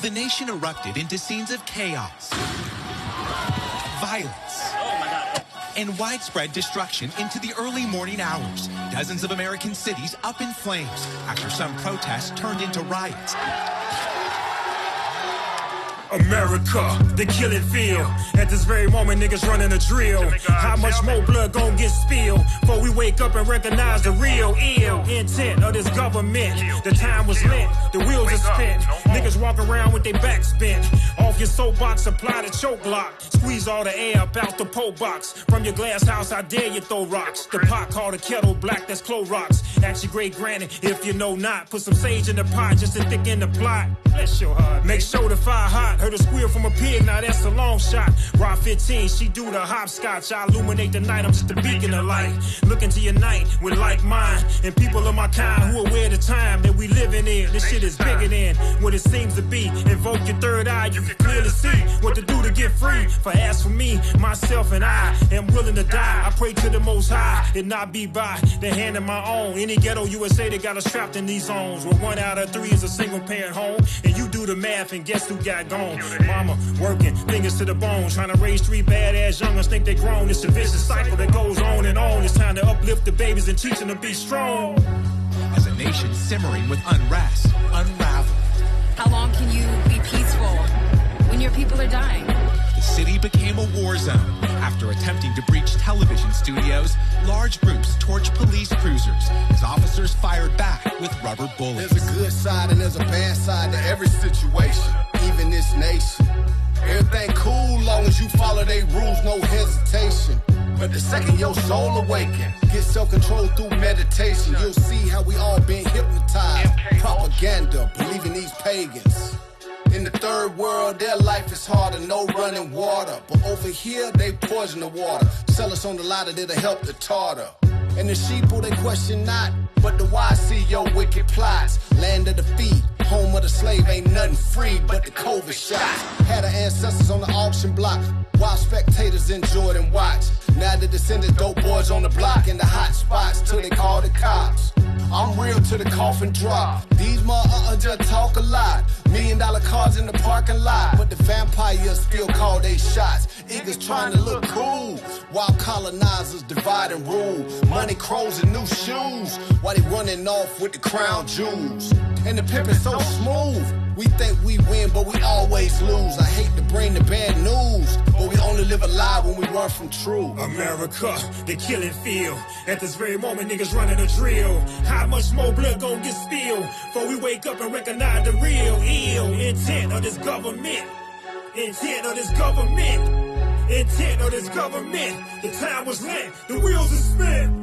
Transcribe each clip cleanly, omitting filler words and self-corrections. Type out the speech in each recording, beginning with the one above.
the nation erupted into scenes of chaos, violence, and widespread destruction into the early morning hours. Dozens of American cities up in flames after some protests turned into riots. America, the killing field. At this very moment, niggas running a drill. How much more blood gon' get spilled before we wake up and recognize the real ill intent of this government? The time was lit, the wheels are spent. Niggas walk around with their backs bent. Off your soapbox, apply the choke lock. Squeeze all the air up out the pole box. From your glass house, I dare you throw rocks. The pot called a kettle black, that's Clorox. Ask your great granny if you know not. Put some sage in the pot just to thicken the plot. Bless your heart. Make sure the fire hot. Heard a squeal from a pig, now that's a long shot. Rod 15, she do the hopscotch. I illuminate the night, I'm just a beacon of light. Look into your night with like mind. And people of my kind who aware the time that we living in. This shit is bigger than what it seems to be. Invoke your third eye, you can clearly see what to do to get free. For as for me, myself and I am willing to die. I pray to the Most High and not be by the hand of my own. Any ghetto USA, they got us trapped in these zones where 1 out of 3 is a single parent home. And you do the math and guess who got gone? Mama working, fingers to the bone, trying to raise 3 badass youngers, think they grown. It's a vicious cycle that goes on and on. It's time to uplift the babies and teach them to be strong. As a nation simmering with unrest, unraveled. How long can you be peaceful when your people are dying? The city became a war zone. After attempting to breach television studios, large groups torched police cruisers as officers fired back with rubber bullets. There's a good side and there's a bad side to every situation, even this nation. Everything cool long as you follow their rules, no hesitation. But the second your soul awaken, get self-control through meditation, you'll see how we all been hypnotized. Propaganda, believing these pagans. In the third world, their life is harder, no running water. But over here, they poison the water. Sell us on the ladder that'll help the tartar. And the sheeple, they question not, but the wise see your wicked plots. Land of defeat, home of the slave, ain't nothing free but the COVID shots. Had our ancestors on the auction block, while spectators enjoyed and watched. Now the descendants, dope boys on the block in the hot spots till they call the cops. I'm real till the coffin drop. These motherfuckers just talk a lot. $1 million cars in the parking lot, but the vampires still call they shots. Niggas trying to look cool, while colonizers divide and rule. Money crows and new shoes, while they running off with the crown jewels. And the pimp is so smooth. We think we win, but we always lose. I hate to bring the bad news, but we only live a lie when we run from truth. America, the killing field. At this very moment, niggas running a drill. How much more blood gon' get spilled before we wake up and recognize the real ill intent of this government? Intent of this government. Intent of this government. The time was lit, the wheels are spin.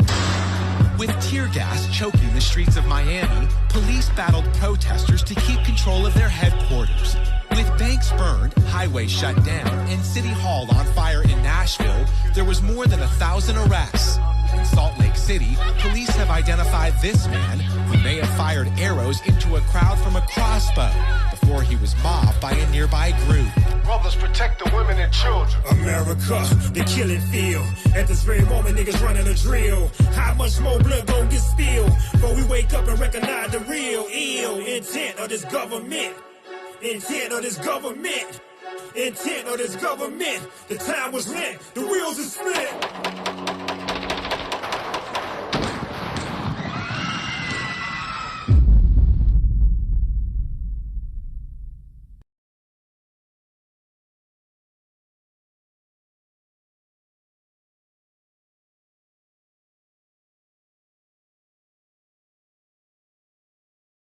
With tear gas choking the streets of Miami, police battled protesters to keep control of their headquarters. With banks burned, highways shut down, and City Hall on fire in Nashville, there was more than 1,000 arrests. In Salt Lake City, police have identified this man who may have fired arrows into a crowd from a crossbow before he was mobbed by a nearby group. Brothers, protect the women and children. America, the killing field. At this very moment, niggas running a drill. How much more blood gon' get spilled before we wake up and recognize the real ill intent of this government? Intent of this government. Intent of this government. The time was lit, the wheels are split.